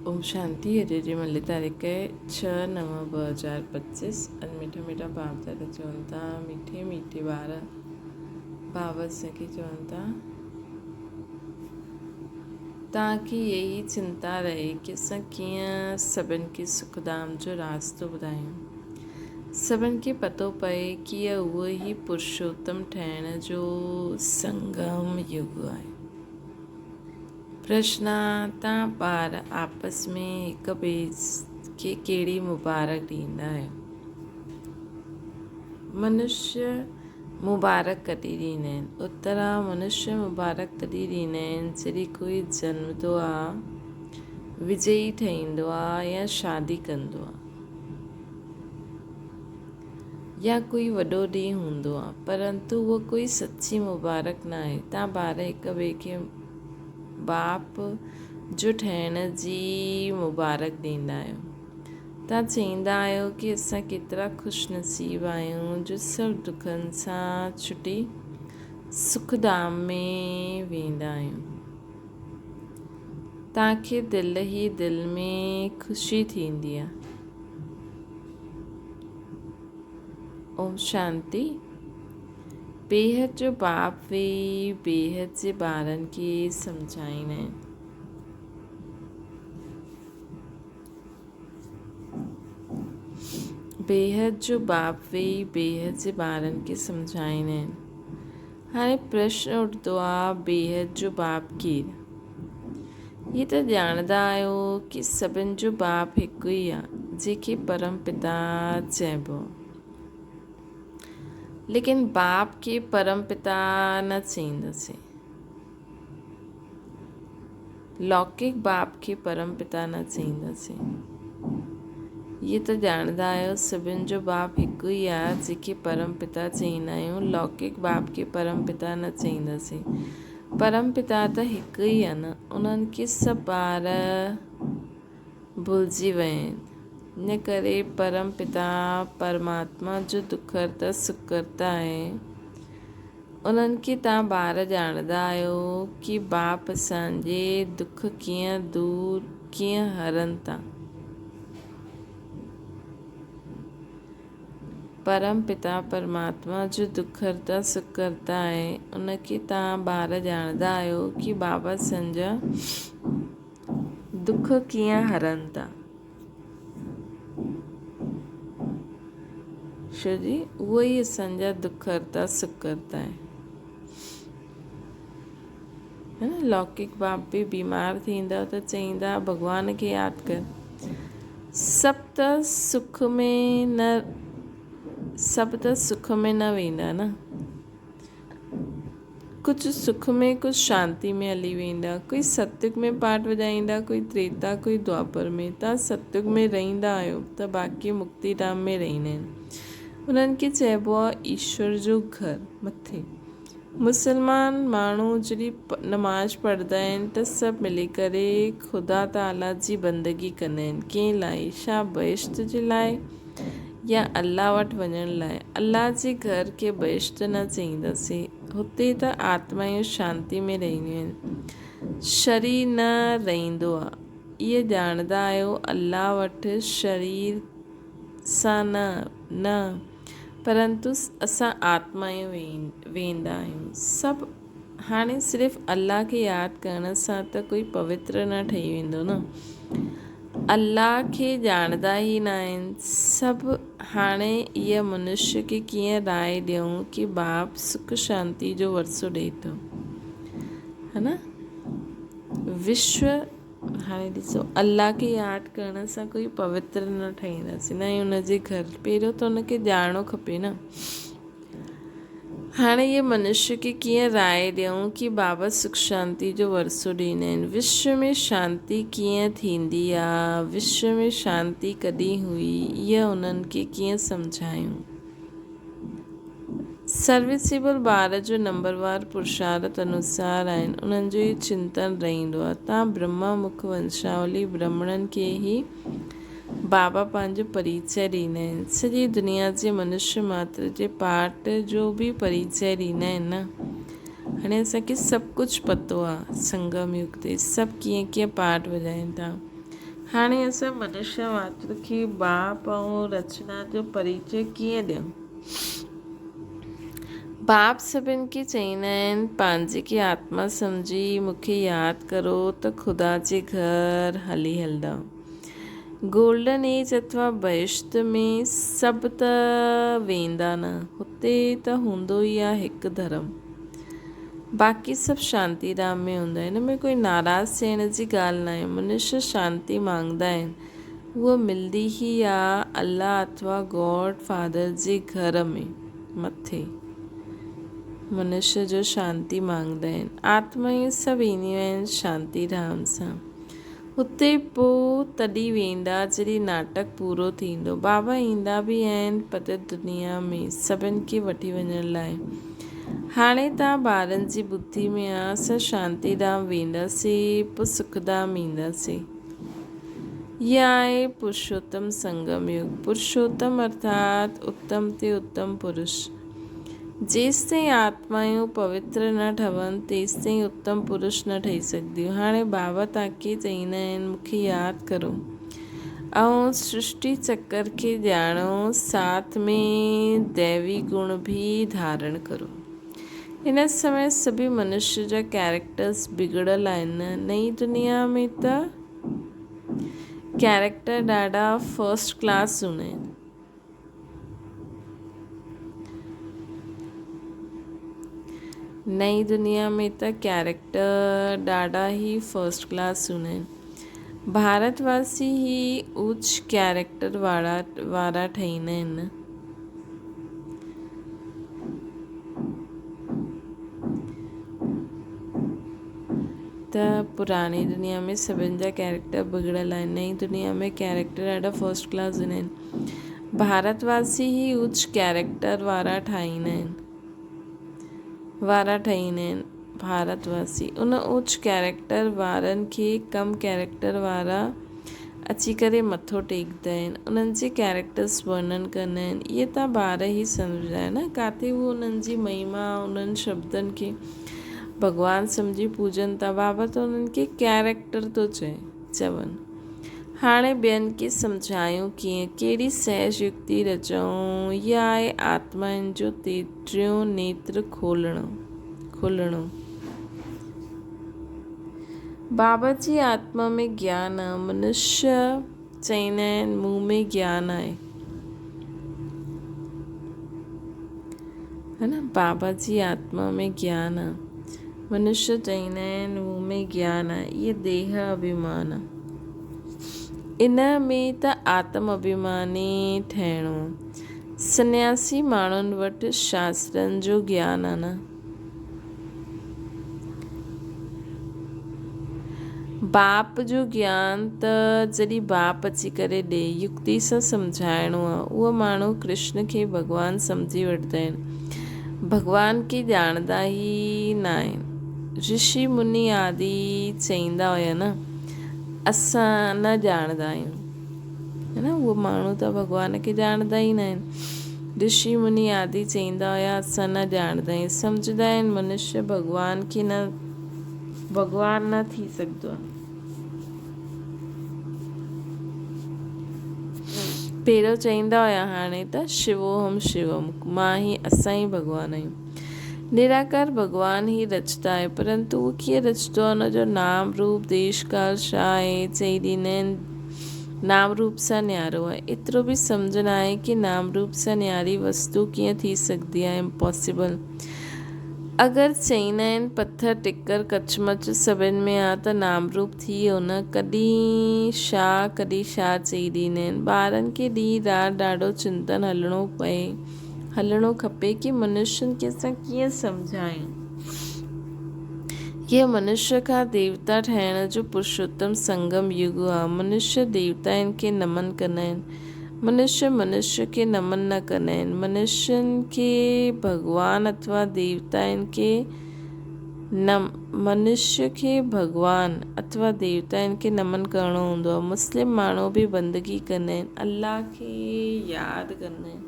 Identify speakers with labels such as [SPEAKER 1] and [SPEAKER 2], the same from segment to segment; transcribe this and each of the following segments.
[SPEAKER 1] ओम शांति। अॼु जी मिली तारीख़ 6/9/2025। अॼु मीठा मीठा बाप दादा चवनि था, मीठे मीठे ॿार भाव असांखे चवनि था, तव्हांखे यही चिंता रहे कि असां कीअं सभिनि खे सुखधाम जो रास्तो ॿुधायूं। सभिनि खे पतो पए कि उहो ई पुरुषोत्तम ठहिण जो संगम युग आहे। प्रश्न, तव्हां ॿार आपस में हिक ॿिए खे कहिड़ी मुबारक ॾींदा आहियो? मनुष्य मुबारक कॾहिं ॾींदा आहिनि? उत्तर आहे, मनुष्य मुबारक तॾहिं ॾींदा आहिनि जॾहिं कोई जन्मंदो आहे, विजयी ठहींदो आहे या शादी कंदो आहे या कोई वॾो ॾींहुं हूंदो आहे, परंतु उहो कोई सची मुबारक न आहे। तव्हां ॿार हिक ॿिए खे बाप जो ठहिण जी मुबारक ॾींदा आहियो। तव्हां चईंदा आहियो कि असां केतिरा ख़ुशनसीब आहियूं जो सभु दुखनि सां छुटी सुखधाम में वेंदा आहियूं। तव्हांखे दिलि ई दिलि में ख़ुशी थींदी आहे। ओम शांति। बेहद जो बाप वेही बेहद जे ॿारनि खे सम्झाईंदा आहिनि। बेहद जो बाप वेही बेहद जे ॿारनि खे सम्झाईंदा आहिनि। हाणे प्रश्न उठंदो आहे, बेहद जो बाप केरु? हीअ त ॼाणंदा आहियो कि सभिनि जो बाप हिकु ई आहे, जंहिंखे परम पिता चइबो आहे। लेकिन बाप खे परम पिता न चईंदासीं। लौकिक बाप खे परम पिता न चईंदासीं। ये त ॼाणंदा आहियो सभिनि जो बाप हिकु ई आहे, जंहिंखे परम पिता चईंदा आहियूं। लौकिक बाप खे परम पिता न चईंदासीं। परम पिता त हिकु ई आहे न। उन्हनि खे सभु ॿार भुलिजी विया आहिनि। इन करे परम पिता परमात्मा जो दुखहर्ता सुखकर्ता आहे। उन्हनि खे तव्हां ॿार ॼाणंदा आहियो कि बाप असांजे दुख कीअं हरनि था। परम पिता परमात्मा जो दुखहर्ता सुखकर्ता आहे। उनखे तव्हां ॿार ॼाणंदा आहियो कि बाबा असांजा दुख कीअं हरनि था। छो जी उहो ई असांजा दुखहर्ता सुखकर्ता आहे। है न। लौकिक बाप बि बीमार थींदा त चईंदा भॻवान खे यादि कर। सभु त सुख में न वेंदा न। कुझु सुख में, कुझु शांति में हली वेंदा। कोई सतयुग में पाठ वॼाईंदा, कोई त्रेता, कोई द्वापर में। तव्हां सतयुग में रहंदा आहियो त बाक़ी मुक्तिधाम में रहंदा आहिनि। उन्हनि खे चइबो आहे ईश्वर जो घर मथे। मुसलमान माण्हू जॾहिं नमाज़ पढ़ंदा आहिनि त सभु मिली करे ख़ुदा ताला जी बंदगी कंदा आहिनि। कंहिं लाइ? छा बहिश्त जे लाइ या अल्लाह वटि वञण लाइ? अल्लाह जे घर खे बहिश्त न चईंदासीं। हुते त आत्मायूं शांति में रहंदियूं आहिनि, शरीर न रहंदो आहे। इहे ॼाणंदा आहियो। अल्लाह वटि शरीर सां न परंतु असां आत्मायूं वेंदा आहियूं। सभु हाणे सिर्फ़ु अल्लाह खे यादि करण सां त कोई पवित्र न ठही वेंदो न। अल्लाह खे ॼाणंदा ई न आहिनि सभु। हाणे इहा मनुष्य खे कीअं राय ॾियूं कि बाप सुख शांति जो वरसो ॾिए थो, है न। हाणे ॾिसो, अल्लाह खे यादि करण सां कोई पवित्र न ठहींदासीं, न ई हुनजे घर। पहिरियों त हुनखे ॼाणणो खपे न। हाणे इहे मनुष्य खे कीअं राय ॾियूं कि बाबा सुख शांति जो वरसो ॾींदा आहिनि। विश्व में शांति कीअं थींदी आहे, विश्व में शांति कॾहिं हुई, इहा उन्हनि खे कीअं सम्झायूं। सर्विसेबल ॿार जो नंबरवार पुरुषार्थ अनुसार आहिनि। उन्हनि जो ई चिंतन रहंदो आहे। तव्हां ब्रह्मा मुख वंशावली ब्राह्मणनि खे ई बाबा पंहिंजो परिचय ॾींदा आहिनि। सॼी दुनिया जे मनुष्य मात्र जे पाठ जो बि परिचय ॾींदा आहिनि न। हाणे असांखे सभु कुझु पतो आहे। संगम युग ते सभु कीअं कीअं पाठ वॼाइनि था। हाणे असां मनुष्य मात्र खे बाप ऐं रचना जो परिचय कीअं ॾियूं। बाप सभिनि खे चईंदा आहिनि पंहिंजे खे आत्मा सम्झी मूंखे यादि करो त ख़ुदा जे घर हली हलंदा। गोल्डन एज अथवा बहिश्त में सभु त वेंदा न, हुते त हूंदो ई आहे हिकु धर्म, बाक़ी सभु शांति धाम में हूंदा। हिन में कोई नाराज़ थियण जी ॻाल्हि न आहे। मनुष्य शांति मांगदा आहिनि, उहा मिलंदी ई आहे अल्लाह अथवा गॉड फादर जे घर में मथे। मनुष्य जो शांति मांगदा आहिनि, आत्मायूं सभु ईंदियूं आहिनि शांति धाम सां। हुते पोइ तॾहिं वेंदा जॾहिं नाटक पूरो थींदो। बाबा ईंदा बि आहिनि पर दुनिया में सभिनि खे वठी वञण लाइ। हाणे तव्हां ॿारनि जी बुद्धि में आहे असां शांति धाम वेंदासीं पोइ सुखधाम ईंदासीं। इहा आहे पुरुषोत्तम संगम युग। पुरुषोत्तम अर्थात उत्तम ते उत्तम पुरुष। जेसिताईं आत्मायूं पवित्र न ठहनि तेसिताईं उत्तम पुरुष न ठही सघंदियूं। हाणे बाबा तव्हांखे चईंदा आहिनि मूंखे यादि करो ऐं सृष्टि चक्कर खे ॼाणो, साथ में दैवी गुण बि धारण करो। हिन समय सभी मनुष्य जा कैरेक्टर्स बिगड़ल आहिनि। नई दुनिया में त कैरेक्टर ॾाढा फर्स्ट क्लास हूंदा आहिनि। नई दुनिया में त कैरेक्टर ॾाढा ई फर्स्ट क्लास हूंदा आहिनि। भारतवासी ही उच्च कैरेक्टर वारा ठहींदा आहिनि। त पुरानी दुनिया में सभिनि जा कैरेक्टर बिगड़ल आहिनि, नई दुनिया में कैरेक्टर ॾाढा फर्स्ट क्लास हूंदा आहिनि। भारतवासी ही उच्च कैरेक्टर वारा ठहींदा आहिनि। भारतवासी उन उच्च कैरेक्टर वारनि खे कम कैरेक्टर वारा अची करे मथो टेकंदा आहिनि, उन्हनि जे कैरेक्टर्स वर्णन कंदा आहिनि। इहे तव्हां ॿार ई सम्झंदा आहिनि न, किथे उहो उन्हनि जी महिमा उन्हनि शब्दनि खे भॻवानु सम्झी पूजनि था। बाबा त उन्हनि खे कैरेक्टर थो चवनि। हाणे ॿियनि खे सम्झायूं कीअं, कहिड़ी सहज युक्ति रचूं। इहा आहे आत्माउनि जो टेटियों नेत्र खुलणो। बाबा जी आत्मा में ज्ञान आहे। मनुष्य चईंदा आहिनि मूं में ज्ञान आहे, है न। बाबा जी आत्मा में ज्ञान आहे। मनुष्य चईंदा आहिनि मूं में ज्ञान आहे। इहे देह अभिमान आहे। इन में त आत्म अभिमानी ठहिणो। सन्यासी माण्हुनि वटि शास्त्रनि जो ज्ञान आहे न। बाप जो ज्ञान त जॾहिं बाप अची करे ॾे, युक्ति सां सम्झाइणो आहे, उहो माण्हू कृष्ण खे भॻवानु सम्झी वठंदा आहिनि। भॻवान खे ॼाणंदा ई न आहिनि। ऋषि मुनि आदि चईंदा हुया न असां न ॼाणंदा आहियूं, है न। उहो माण्हू त भॻवान खे ॼाणंदा ई न आहिनि। ऋषि मुनि आदि चईंदा हुया असां न ॼाणंदा आहियूं। सम्झंदा आहिनि मनुष्य भॻवान न थी सघंदो आहे। पहिरियों चईंदा हुया, हाणे त शिवोहम शिवम, मां ई असां ई भॻवानु आहियूं। निराकार भॻवानु ई रचंदा आहे, परंतु उहो कीअं रचंदो आहे, हुनजो नाम रूप देश काल छा आहे चई ॾींदा आहिनि। नाम रूप सां न्यारो आहे। एतिरो बि सम्झ न आहे कि नाम रूप सां न्यारी वस्तु कीअं थी सघंदी आहे, इम्पॉसिबल। अगरि चईंदा आहिनि पथर टिकर कचमच सभिनि में आहे त नाम रूप थी वियो न। कॾहिं छा चई ॾींदा आहिनि। ॿारनि खे ॾींहुं राति ॾाढो चिंतन हलणो खपे कि मनुष्यनि खे असां कीअं सम्झायूं। हीअ मनुष्य खां देवता ठहिण जो पुरुषोत्तम संगम युग आहे। मनुष्य देवताउनि खे नमन कंदा आहिनि, मनुष्य खे नमन न कंदा आहिनि। मनुष्यनि खे भॻवान अथवा देवताउनि खे नमन करणो हूंदो आहे। मुस्लिम माण्हू बि बंदगी कंदा आहिनि, अल्लाह खे यादि कंदा आहिनि।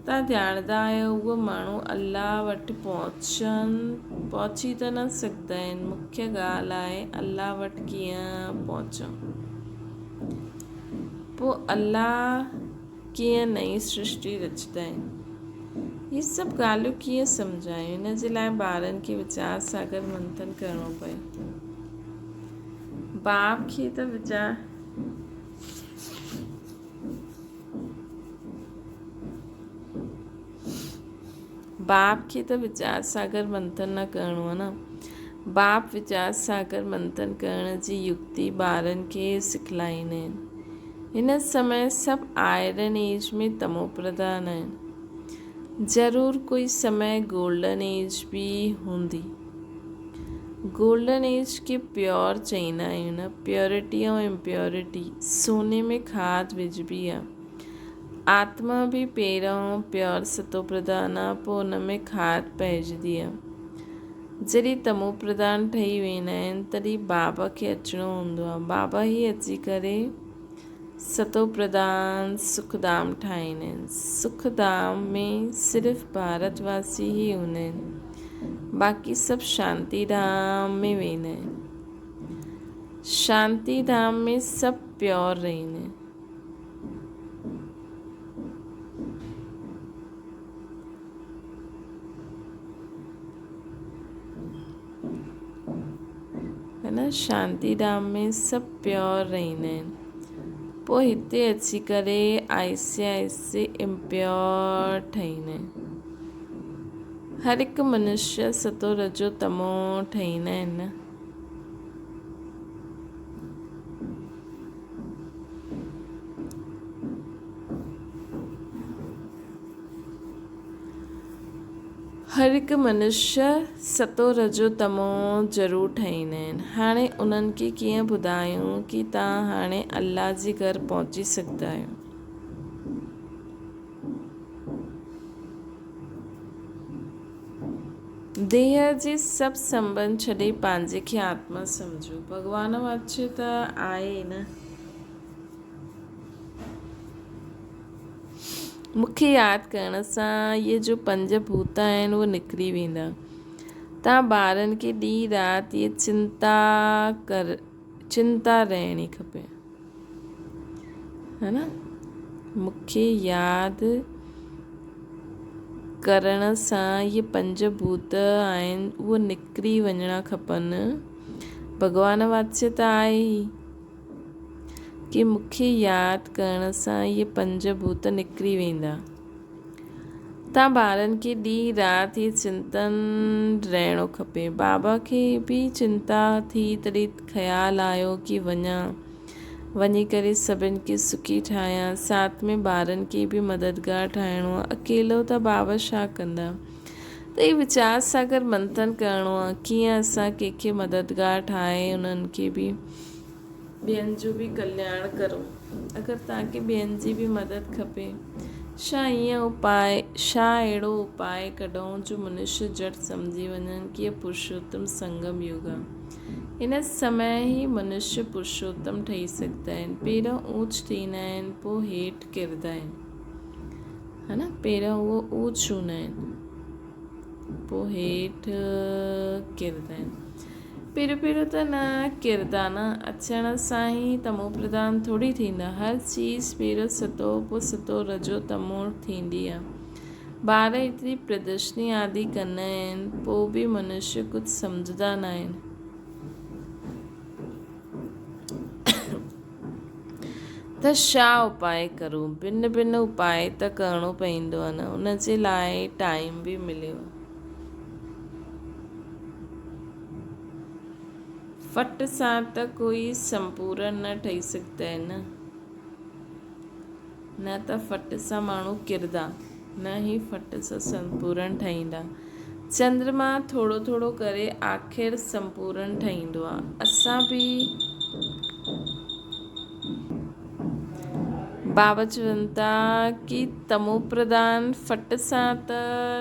[SPEAKER 1] तव्हां ॼाणंदा आहियो उहे माण्हू अल्लाह वटि पहुची त न सघंदा आहिनि। मुख्य ॻाल्हि आहे अल्लाह वटि कीअं पहुचूं। पोइ अल्लाह कीअं नई सृष्टि रचंदा आहिनि। ये सभु ॻाल्हियूं कीअं सम्झायूं, हिन जे लाइ ॿारनि खे वीचार सागर मंथन करिणो पए। बाप खे त वीचार सागर मंथन न करिणो आहे न। बाप वीचार सागर मंथन करण जी युक्ति ॿारनि खे सिखलाईंदा आहिनि। हिन समय सभु आयरन एज में तमो प्रधान आहिनि। ज़रूरु कोई समय गोल्डन एज बि हूंदी। गोल्डन एज खे प्योर चईंदा आहियूं न। प्योरिटी ऐं इम्प्योरिटी सोने में खाद विझबी आहे। आत्मा बि पहिरियों प्योर सतो प्रधान आहे, पोइ हुन में खाद पइजंदी आहे। जॾहिं तमो प्रधान ठही वेंदा आहिनि तॾहिं बाबा खे अचिणो हूंदो आहे। बाबा ई अची करे सतो प्रधान सुखधाम ठाहींदा आहिनि। सुखधाम में सिर्फ़ु भारतवासी ई हूंदा आहिनि, बाक़ी सभु शांति धाम में वेंदा आहिनि। शांति धाम में सभु प्योर रहंदा आहिनि। है न, शांति धाम में सभु प्योर रहंदा आहिनि। पोइ हिते अची करे आहिस्ते आहिस्ते इम्प्योर ठहींदा आहिनि। हर हिकु मनुष्य सतो रजो तमो ठहींदा आहिनि न। हर हिकु मनुष्य सतो रजो तमो ज़रूरु ठाहींदा आहिनि। हाणे उन्हनि खे कीअं ॿुधायूं कि तव्हां हाणे अल्लाह जे घर पहुची सघंदा आहियो। देह जे सभु संबंध छॾे पंहिंजे खे आत्मा सम्झो। भॻवान वाच्य त आहे न। मूंखे यादि करण सां इहे जो 5 भूत आहिनि उहे निकिरी वेंदा। तव्हां ॿारनि खे ॾींहुं राति इहे चिंता रहणी खपे, है न। मूंखे यादि करण सां इहे 5 भूत आहिनि उहे निकिरी वञणा खपनि। भॻवान वाच्य त आहे ई कि मूंखे यादि करण सां इहे 5 भूत निकिरी वेंदा। तव्हां ॿारनि खे ॾींहुं राति इहे चिंतन रहणो खपे। बाबा खे बि चिंता थी तॾहिं ख़्यालु आयो कि वञी करे सभिनि खे सुखी ठाहियां। साथ में ॿारनि खे बि मददगार ठाहिणो आहे। अकेलो त बाबा छा कंदा। त इहे वीचार सागर मंथन करिणो आहे कीअं असां कंहिंखे मददगार ठाहे उन्हनि खे बि ॿियनि जो बि कल्याण करो। अगरि तव्हांखे ॿियनि जी बि मदद खपे, छा अहिड़ो उपाय कढूं जो मनुष्य झटि सम्झी वञनि कि इहो पुरुषोत्तम संगम युग आहे। हिन समय ई मनुष्य पुरुषोत्तम ठही सघंदा आहिनि। पहिरियों ऊच थींदा आहिनि, पोइ हेठि किरंदा आहिनि, है न। पहिरियों उहो ऊच हूंदा आहिनि, पोइ हेठि किरंदा आहिनि। पहिरियों त न किरंदा न। अचण सां ई तमो प्रधान थोरी थींदा। हर चीज़ पहिरियों सतो, पोइ सतो रजो तमो थींदी आहे। ॿार एतिरी प्रदर्शनी आदि कंदा आहिनि, पोइ बि मनुष्य कुझु सम्झंदा न आहिनि। त छा उपाय करूं। भिन्न उपाय त करिणो पवंदो आहे न। उन जे लाइ टाइम बि मिलियो। फट सां त कोई संपूर्ण न ठही सघंदा आहिनि न। त फट सां माण्हू किरंदा, न ही फट सां संपूर्ण ठहींदा। चंद्रमा थोरो थोरो करे आख़िर संपूर्ण ठहींदो आहे। असां बि बाबा चवनि था कि तमो प्रधान फट सां त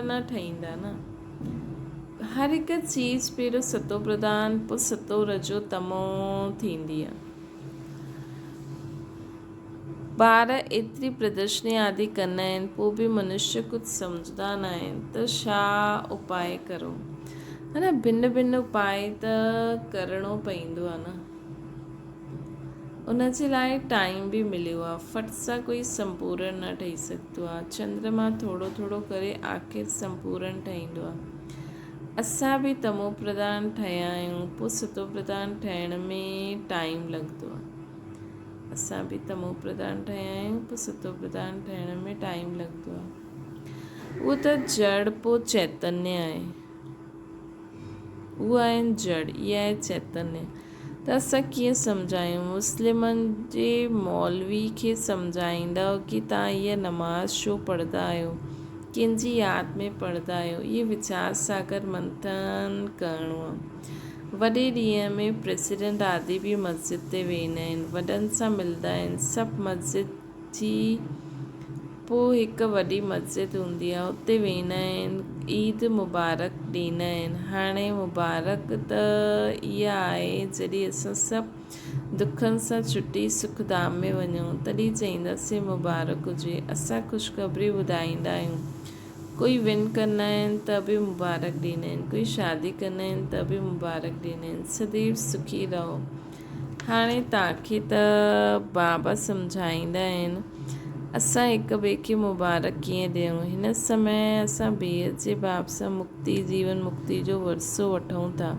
[SPEAKER 1] न ठहींदा न। हर हिकु चीज़ पहिरियों सतो प्रधान, पोइ सतो रजो तमो थींदी आहे। ॿार एतिरी प्रदर्शनी आदि कंदा आहिनि, पोइ बि मनुष्य कुझु सम्झंदा न आहिनि। त छा उपाय करो, है न। भिन्न उपाय त करिणो पवंदो आहे न। उन जे लाइ टाइम बि मिलियो आहे। फट सां कोई संपूर्ण न ठही सघंदो आहे। चंद्रमा थोरो थोरो करे आख़िर संपूर्ण ठहींदो आहे। असां बि तमो प्रधान ठहिया आहियूं, पोइ सतो प्रधान ठहिण में टाइम लॻंदो आहे। असां बि तमो प्रधान ठहिया आहियूं, पोइ सतो प्रधान ठहिण में टाइम लॻंदो आहे। उहो त जड़ पोइ चैतन्य आहे। उहा आहिनि जड़, इहा आहे चैतन्य। त असां कीअं सम्झायूं? मुस्लिमनि जे मौलवी खे सम्झाईंदव की तव्हां इहा नमाज़ छो पढ़ंदा आहियो, कंहिंजी यादि में पढ़ंदा आहियो? इहे वीचार सागर मंथन करिणो आहे। वॾे ॾींहं में प्रेसिडेंट आदि बि मस्जिद ते वेंदा आहिनि, वॾनि सां मिलंदा आहिनि। सभु मस्जिद जी पोइ हिकु वॾी मस्जिद हूंदी आहे, उते वेंदा आहिनि, ईद मुबारक ॾींदा आहिनि। हाणे मुबारक त इहा आहे जॾहिं असां सभु दुखनि सां छुटी सुखधाम में वञूं तॾहिं चईंदासीं मुबारक हुजे। असां ख़ुशख़बरी ॿुधाईंदा आहियूं। कोई विन कंदा आहिनि त बि मुबारक ॾींदा आहिनि, कोई शादी कंदा आहिनि त बि मुबारक ॾींदा आहिनि। सदैव सुखी रहो। हाणे तव्हांखे त बाबा सम्झाईंदा आहिनि असां हिक ॿिए खे मुबारक कीअं ॾियूं। हिन समय असां ॿिए जे बाब सां मुक्ति, जीवन मुक्ति जो वरसो वठूं था।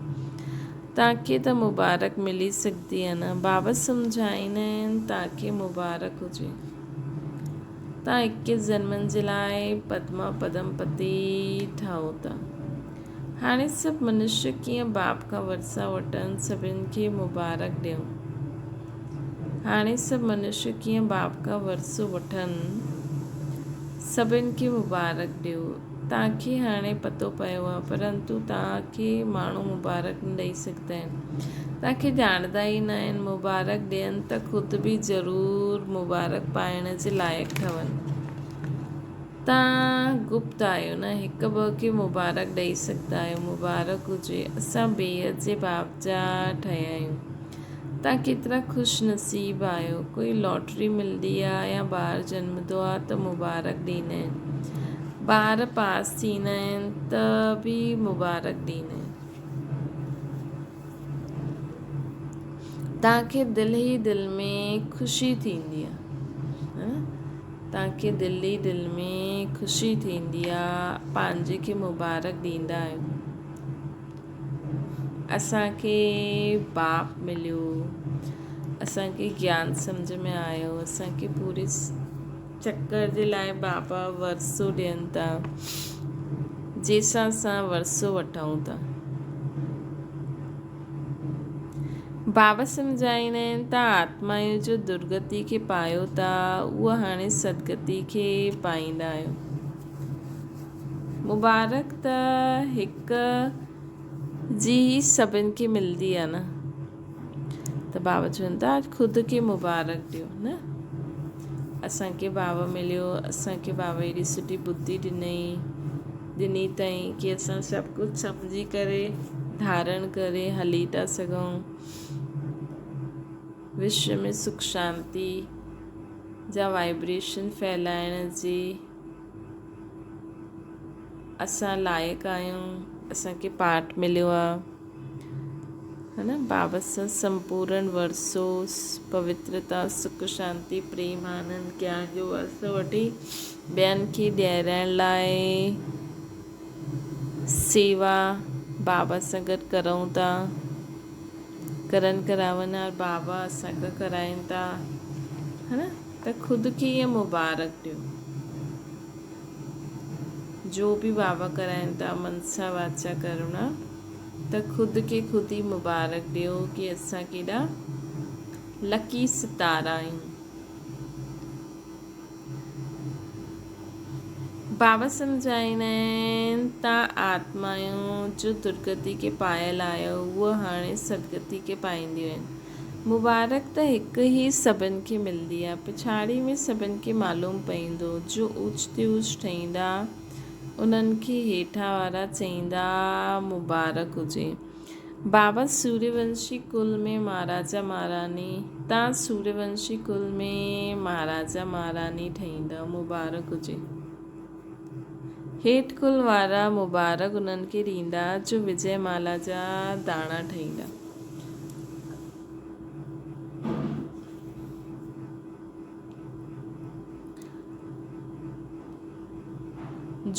[SPEAKER 1] तव्हांखे त मुबारक मिली सघंदी आहे न। बाबा सम्झाईंदा आहिनि तव्हांखे मुबारक हुजे। तव्हां 21 जन्मनि जे लाइ पद्मा पदमपति ठहो था। हाणे सभु मनुष्य कीअं बाप खां वरसा वठनि, सभिनि खे मुबारक ॾियूं। हाणे सभु मनुष्य कीअं बाप खां वरसो वठनि, सभिनि खे मुबारक ॾियो। तव्हांखे हाणे पतो पियो आहे, परंतु तव्हांखे माण्हू मुबारक न ॾेई सघंदा आहिनि। तव्हांखे ॼाणंदा ई न आहिनि। मुबारक ॾियनि त ख़ुदि बि ज़रूरु मुबारक पाइण जे लाइक़ु ठहनि। तव्हां गुप्त आहियो न, हिकु ॿ खे मुबारक ॾेई सघंदा आहियो। मुबारक हुजे। असां ॿिए जे बाप जा ठहिया आहियूं। तव्हां केतिरा ख़ुशि नसीब आहियो। कोई लॉटरी मिलंदी आहे या ॿारु ॼमंदो आहे त मुबारक ॾींदा आहिनि। ॿार पास थींदा आहिनि त बि मुबारक ॾींदा आहिनि। तव्हांखे दिलि ई दिलि में ख़ुशी थींदी आहे। तव्हांखे दिलि ई दिलि में ख़ुशी थींदी आहे, पंहिंजे खे मुबारक ॾींदा आहियो। असांखे बाप मिलियो, असांखे ज्ञान सम्झ में आयो। असांखे पूरे चक्कर जे लाइ बाबा वरसो ॾियनि था, जंहिंसां असां वरसो वठूं था। बाबा सम्झाईंदा आहिनि तव्हां आत्माऊं जो दुर्गति खे पायो था, उहा हाणे सदगति खे पाईंदा आहियो। मुबारक त हिकु जी सभिनि खे मिलंदी आहे न। त बाबा चवनि था ख़ुदि खे मुबारक ॾियो न। असांखे बाबा मिलियो, असांखे बाबा एॾी सुठी बुद्धि ॾिनी अथई कि असां सभु कुझु सम्झी करे धारण करे हली था सघूं। विश्व में सुख शांति जा वाइब्रेशन फैलाइण जी असां लाइक़ु आहियूं। असांखे पाठ मिलियो आहे, है न। बाबा सां संपूर्ण वरसो, पवित्रता, सुख शांति, प्रेम, आनंद, ज्ञान जो वरसो वठी ॿियनि खे ॾियाराइण लाइ सेवा बाबा सां गॾु करूं था। करनि करावनि बाबा असांखां कराइनि था, है न। त ख़ुदि खे ईअं मुबारक ॾियो। जो बि बाबा कराइनि था मनसा वाचा करुणा, त ख़ुदि खे ख़ुदि ई मुबारक ॾियो कि असां केॾा लकी सितारा आहियूं। बाबा सम्झाईंदा आहिनि तव्हां आत्माऊं जो दुर्गति खे पायल आहियो, उहा हाणे सदगति खे पाईंदियूं आहिनि। मुबारक त हिकु ई सभिनि खे मिलंदी आहे, पिछाड़ी में सभिनि खे मालूम पवंदो। जो ऊच ते ऊच ठहींदा उन्हनि खे हेठां वारा चईंदा मुबारक हुजे। बाबा सूर्यवंशी कुल में महाराजा महारानी, तव्हां सूर्यवंशी कुल में महाराजा महारानी ठहींदा, मुबारक हुजे। हेठि कुल वारा मुबारक उन्हनि खे ॾींदा जो विजयमाला जा दाणा ठहींदा।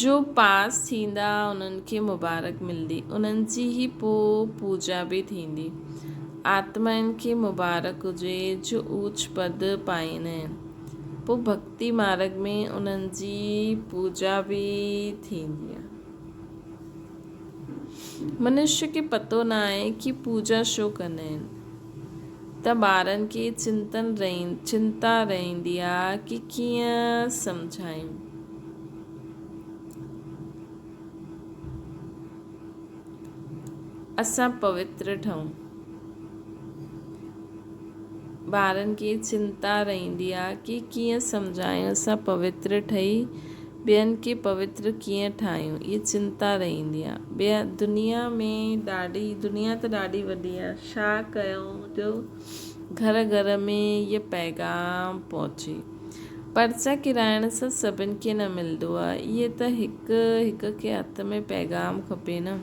[SPEAKER 1] जो पास थींदा उन्हनि खे मुबारक मिलंदी, उन्हनि जी ई पोइ पूजा बि थींदी। आत्माउनि खे मुबारक हुजे जो ऊच पद पाईंदा आहिनि। पोइ भक्ति मार्ग में उन्हनि जी पूजा बि थींदी आहे। मनुष्य खे पतो न आहे कि पूजा छो कंदा आहिनि, त ॿारनि खे चिंता रहंदी आहे कि कीअं सम्झायूं। असां पवित्र ठहूं। ॿारनि खे चिंता रहंदी आहे कि कीअं सम्झायूं असां पवित्र ठही ॿियनि खे पवित्र कीअं ठाहियूं, इहा चिंता रहंदी आहे। दुनिया त ॾाढी वॾी आहे, छा कयूं जो घर घर में इहो पैगाम पहुचे। पर्चा किराइण सां सभिनि खे न मिलंदो आहे, इहे त हिक खे हथ में पैगाम खपे न।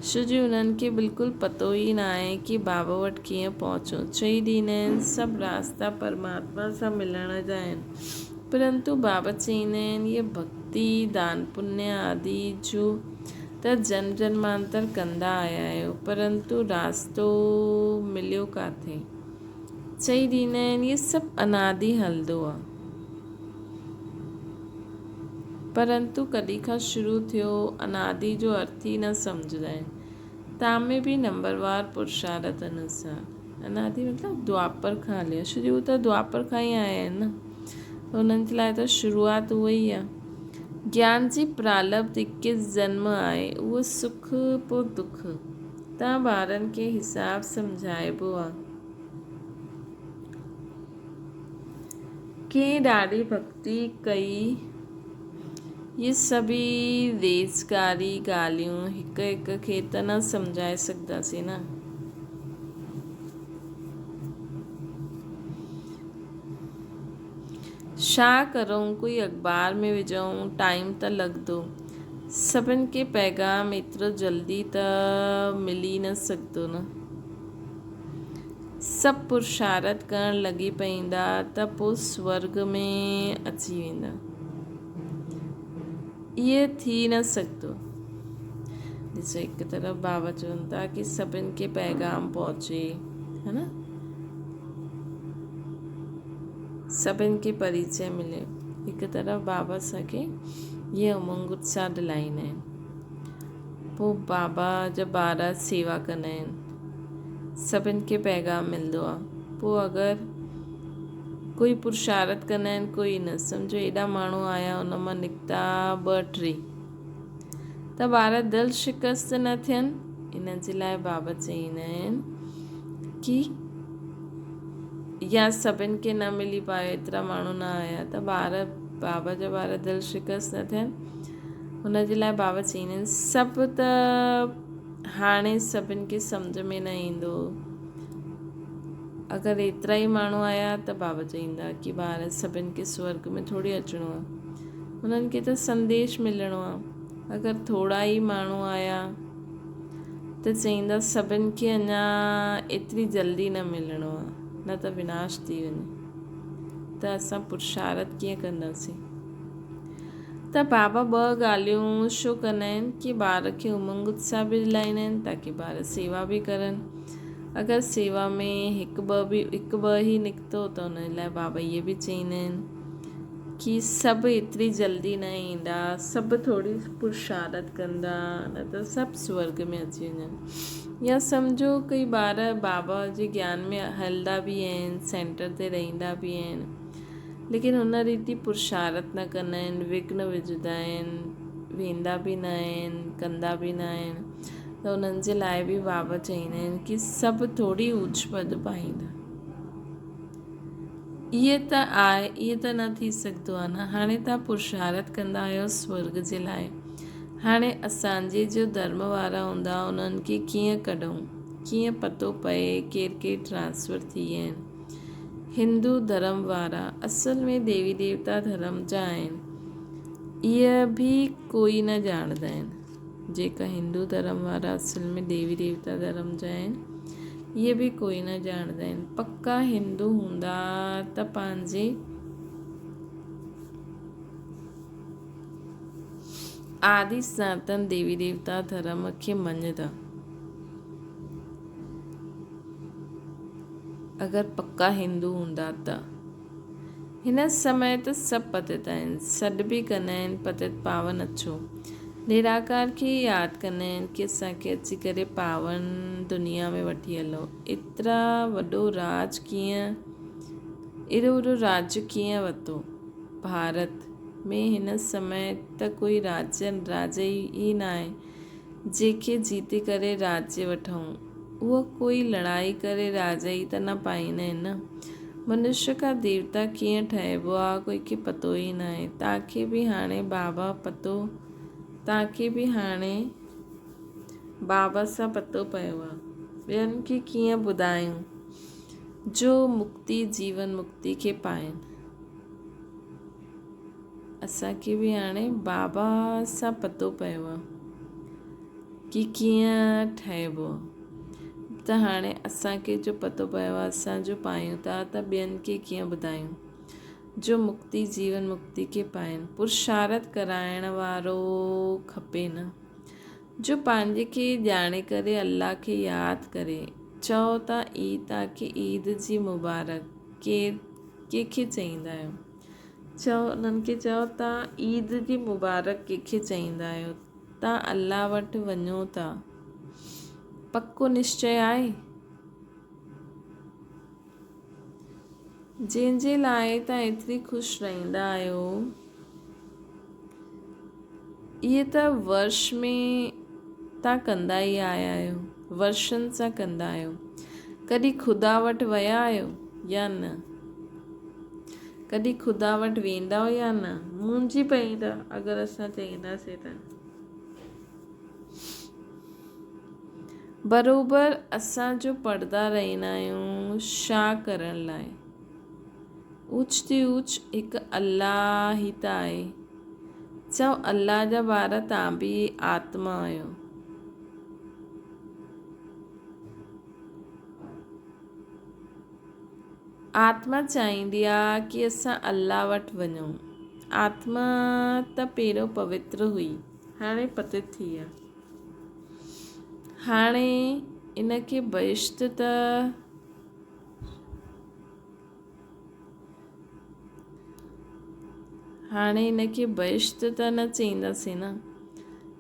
[SPEAKER 1] छो जो उन्हनि खे बिल्कुलु पतो ई न आहे कि बाबा वटि कीअं पहुचूं। चई ॾींदा आहिनि सभु रास्ता परमात्मा सां मिलण जा आहिनि, परंतु बाबा चईंदा आहिनि इहे भक्ति दान पुण्य आदि जो त जन्म जन्मांतर कंदा आया आहियो, परंतु रास्तो मिलियो काथे। चई ॾींदा आहिनि इहे सभु अनादि हलंदो आहे, परंतु कॾहिं खां शुरू थियो अनादि जो अर्थ ई न सम्झंदा आहिनि। तव्हां में बि नंबरवार पुरुषार्थ अनुसार अनादि मतिलबु द्वापर खां हलियो, छो जो त द्वापर खां ई आया आहिनि न, उन्हनि जे लाइ त शुरूआत उहा ई आहे। ज्ञान जी प्रालब्ध 21 जन्म आहे, उहो सुख पोइ दुख। तव्हां ॿारनि खे हिसाब सम्झाइबो आहे। कंहिं ॾाढी भक्ति कई, ये सभी रेज़गारी ॻाल्हियूं हिक खे त न सम्झाए सघंदासीं न। छा करूं, कोई अख़बार में विझूं, टाइम त लॻंदो। सभिनि खे पैगाम एतिरो जल्दी त मिली न सघंदो न। सभु पुरुषार्थ करण लॻी पईंदा त पोइ स्वर्ग में अची वेंदा, इहे थी न सघंदो। ॾिसो हिकु तरफ़ बाबा चवनि था कि सभिनि खे पैगाम पहुचे, है न, सभिनि खे परिचय मिले। हिकु तरफ़ बाबा असांखे इहे उमंग उत्साह दिलाईंदा आहिनि। पोइ बाबा जा ॿार सेवा कंदा आहिनि, सभिनि खे पैगाम मिलंदो आहे। पोइ अगरि कोई पुरुषार्थ कंदा आहिनि कोई न, सम्झो एॾा माण्हू आया उन मां निकिता 2-3, त ॿार दिलि शिकस्त न थियनि। इन जे लाइ बाबा चईंदा आहिनि कि या सभिनि खे न मिली पायो, एतिरा माण्हू न आया, त बाबा जा ॿार दिलि शिकस्त न थियनि। हुन जे लाइ बाबा चईंदा आहिनि सभु त हाणे सभिनि खे सम्झ में न ईंदो। अगरि एतिरा ई माण्हू आया त बाबा चईंदा कि ॿार सभिनि खे स्वर्ग में थोरी अचिणो आहे, हुननि खे त संदेश मिलणो आहे। अगरि थोरा ई माण्हू आया त चईंदा सभिनि खे अञा एतिरी जल्दी न मिलणो आहे, न त विनाश थी वञे, त असां पुरुषार्थ कीअं कंदासीं। त बाबा 2 ॻाल्हियूं छो कंदा आहिनि कि ॿार खे उमंग उत्साह बि दिलाईंदा आहिनि ताकी ॿार सेवा बि करनि। अगरि सेवा में हिकु ॿ ई निकितो त हुन लाइ बाबा इहे बि चईंदा आहिनि कि सभु एतिरी जल्दी न ईंदा, सभु थोरी पुरुषार्थ कंदा, न त सभु स्वर्ग में अची वञनि। या सम्झो कई ॿार बाबा जे ज्ञान में हलंदा बि आहिनि, सेंटर ते रहंदा बि आहिनि, लेकिन हुन रीति पुरुषार्थ न कंदा आहिनि, विघ्न विझंदा आहिनि, वेंदा बि न आहिनि, कंदा बि न आहिनि, त उन्हनि जे लाइ बि बाबा चईंदा आहिनि कि सभु थोरी ऊच पद पाईंदा। इहे त आहे, इहे त न थी सघंदो आहे न। हाणे तव्हां पुरुषार्थ कंदा आहियो स्वर्ग जे लाइ, हाणे असांजे जो धर्म वारा हूंदा उन्हनि खे कीअं कढूं, कीअं पतो पए केरु ट्रांसफ़र थी विया आहिनि। हिंदू धर्म वारा असल में देवी देवता धर्म जा आहिनि, इहे बि कोई न ॼाणंदा आहिनि। जेका हिंदू धर्म वारा असल में देवी देवता धर्म जा आहिनि, इहे बि कोई न ॼाणंदा आहिनि। पक्का हिंदू हूंदा त पंहिंजे आदि सनातन देवी देवता धर्म खे मञदा। अगरि पक्का हिंदू हूंदा त हिन समय त सभु पतित आहिनि, सॾ बि कंदा आहिनि पतित पावन अछो। निराकार खे यादि कंदा आहिनि कि असांखे अची करे पावन दुनिया में वठी हलो। एतिरा वॾो राज कीअं, एॾो वॾो राज्य कीअं वरितो भारत में। हिन समय त कोई राजा ई न आहे जंहिंखे जीते करे राज्य वठूं। उहो कोई लड़ाई करे राजा ई त न पाईंदा आहिनि न। मनुष्य का देवता कीअं ठहिबो आहे कोई खे पतो ई न आहे। तव्हांखे बि हाणे बाबा सां पतो पियो आहे। ॿियनि खे कीअं ॿुधायूं जो मुक्ति जीवन मुक्ति खे पाइनि। असांखे बि हाणे बाबा सां पतो पियो आहे कि कीअं ठहिबो आहे। त हाणे असांखे जो पतो पियो आहे असांजो पायूं था त ॿियनि खे कीअं ॿुधायूं जो मुक्ति जीवन मुक्ति खे पाइनि। पुरुषार्थ कराइण वारो खपे न, जो पंहिंजे खे ॼाणे करे अल्लाह खे यादि करे। चओ था तव्हांखे ईद जी मुबारक कंहिंखे चईंदा आहियो? उन्हनि खे चओ तव्हां ईद जी मुबारक कंहिंखे चईंदा आहियो? तव्हां अल्लाह वटि वञो था, पक्को निश्चय आहे? जंहिंजे लाइ तव्हां एतिरी ख़ुशि रहंदा आहियो, इहे त वर्ष में तव्हां कंदा ई आया आहियो, वर्षनि सां कंदा आहियो। कॾहिं ख़ुदा वटि विया आहियो या न? कॾहिं ख़ुदा वटि वेंदा या न? मुंहिंजी पईंदा अगरि असां चईंदासीं त। बराबरि असां जो पढ़ंदा रहंदा आहियूं छा करण लाइ? ऊच ते ऊच हिकु अल्लाह ई त आहे। चओ अल्लाह जा ॿार तव्हां बि आत्मा आहियो। आत्मा चाहींदी आहे कि असां अल्लाह वटि वञूं। आत्मा त पहिरियों पवित्र हुई, हाणे पतित थी आहे। हाणे इनखे बहिश्त त न चईंदासीं न।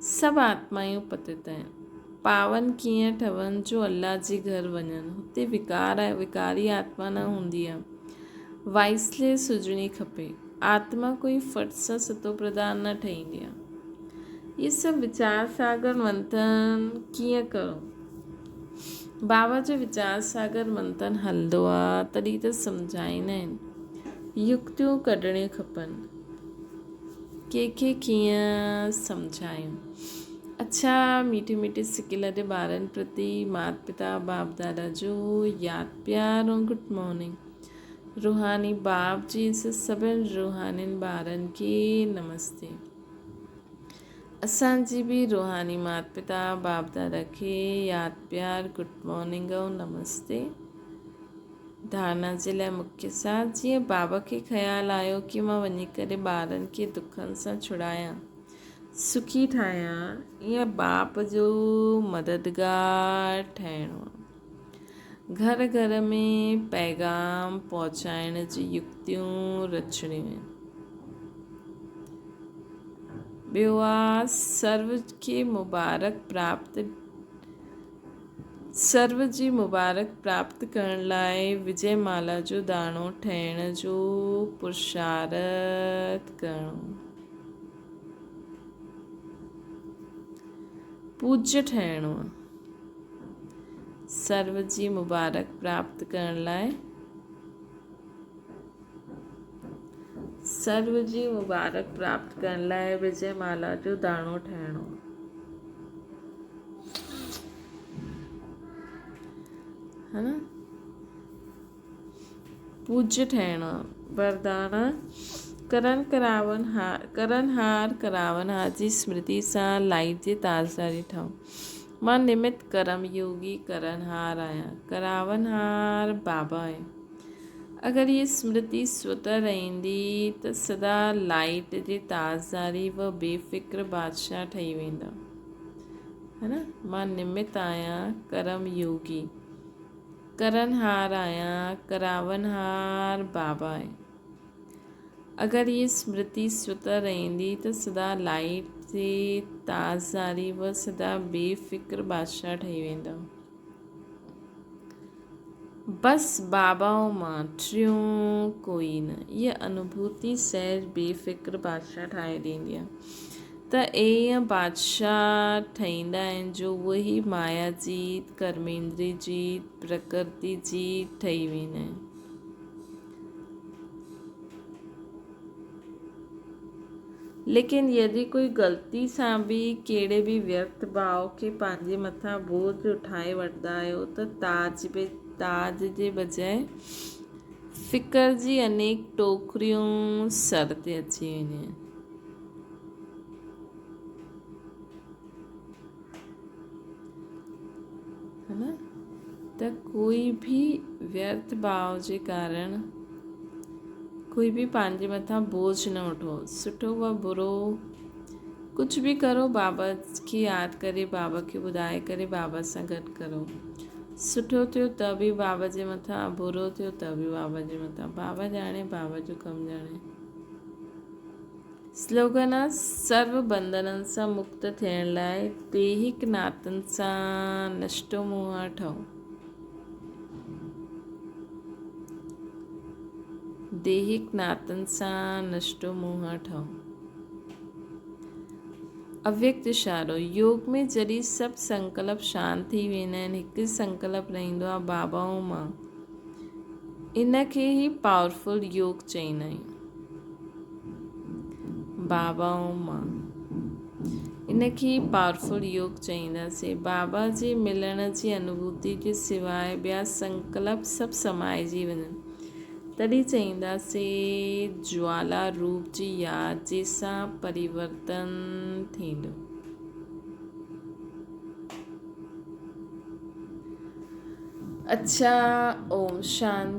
[SPEAKER 1] सभु आत्मायूं पतित आहिनि। पावन कीअं ठहनि जो अल्लाह जे घर वञनि। हुते विकारी आत्मा न हूंदी आहे। वाइसलेस हुजणी खपे। आत्मा कोई फट सां सतो प्रधान न ठहींदी आहे। ये सभु वीचार सागर मंथन कीअं करो? बाबा जो वीचार सागर मंथन हलंदो आहे तॾहिं त सम्झाईंदा आहिनि। युक्तियूं कढणियूं खपनि, कंहिंखे कीअं सम्झायूं। अच्छा, मीठे मीठे सिके लॾे ॿारनि प्रति माता पिता बाप दादा जो यादि प्यार ऐं गुड मॉर्निंग। रूहानी बाप जी सभिनि रूहानियुनि ॿारनि खे नमस्ते। असांजी बि रूहानी माता पिता बाप दादा खे यादि प्यार गुड मॉर्निंग ऐं नमस्ते। धारणा जे लाइ मुख्य साथ, जीअं बाबा खे ख़्यालु आयो कि मां वञी करे ॿारनि खे दुखनि सां छुड़ायां, सुखी ठाहियां, ईअं बाप जो मददगार ठहिणो आहे। घर घर में पैगाम पहुचाइण जी युक्तियूं रचणियूं आहिनि। ॿियो आहे सर्व जी मुबारक प्राप्त करण लाइ विजय माला जो दाणो ठहिण जो पुरुषार्थ करणो। पूज्य ठहिणो आहे। सर्व जी मुबारक प्राप्त करण लाइ विजय माला जो दाणो ठहिणो है न। पूज्य ठहिणो। वरदान करणहार करावनहार जी स्मृति सां लाइफ जी ताज़दारी ठाहो। मां निमित कर्म योगी करणहार आहियां। करावनहार बाबा आहे। अगरि ये स्मृति स्वतः रहंदी त सदा लाइट जे ताज़दारी व बेफ़िक्र बादशाह ठही वेंदा, है न। मां निमित आहियां करम योगी, करनहार आहियां करावनहार बाबा आहे। अगरि ये स्मृति स्वतः रहंदी त सदा लाइट जे ताज़दारी व सदा बेफ़िक्र बादशाह ठही वेंदा। बस बाबाओं मां टियों कोई न, इहा अनुभूति सहज बेफ़िक्र बादशाह ठाहे ॾींदी आहे। त ईअं बादशाह ठहींदा आहिनि जो उहे ई माया जीत, कर्मेंद्री जीत, प्रकृति जीत ठही वेंदा आहिनि। लेकिन यदि कोई ग़लती सां बि कहिड़े बि व्यर्थ भाव खे पंहिंजे मथां बोझ उठाए वठंदा आहियो त ताज जे बजाए फ़िकर जी अनेक टोकरियूं सर ते अची वेंदियूं आहिनि। है न। त कोई भी व्यर्थ भाव जे कारण कोई भी पंहिंजे मथां बोझ न वठो। सुठो व बुरो कुछ भी करो, बाबा खे यादि करे, बाबा खे ॿुधाए करे बाबा सां गॾु करो। सुठो थियो त बि बाबा जे मथां, बुरो थियो त बि बाबा जे मथां। बाबा ॼाणे, बाबा जो कमु ॼाणे। स्लोगन आहे, सर्व बंधननि सां मुक्त थियण लाइ दैहिक नातनि सां नष्टो मोह ठहो। दैहिक नातनि सां नष्टो मोह ठहो। अव्यक्त इशारो, योग में जॾहिं सभु संकल्प शांत थी वेंदा आहिनि, हिकु संकल्प रहंदो आहे बाबाओं मां, इन खे ई पावरफुल योग चईंदा आहियूं। बाबाओं मां, इन खे ई पावरफुल योग चईंदासीं। बाबा जे मिलण जी अनुभूति जे सवाइ ॿिया संकल्प सभु समाइजी वञनि, तॾहिं चईंदासीं ज्वाला रूप जी यादि जंहिंसां परिवर्तन थींदो। अच्छा, ओम शांति।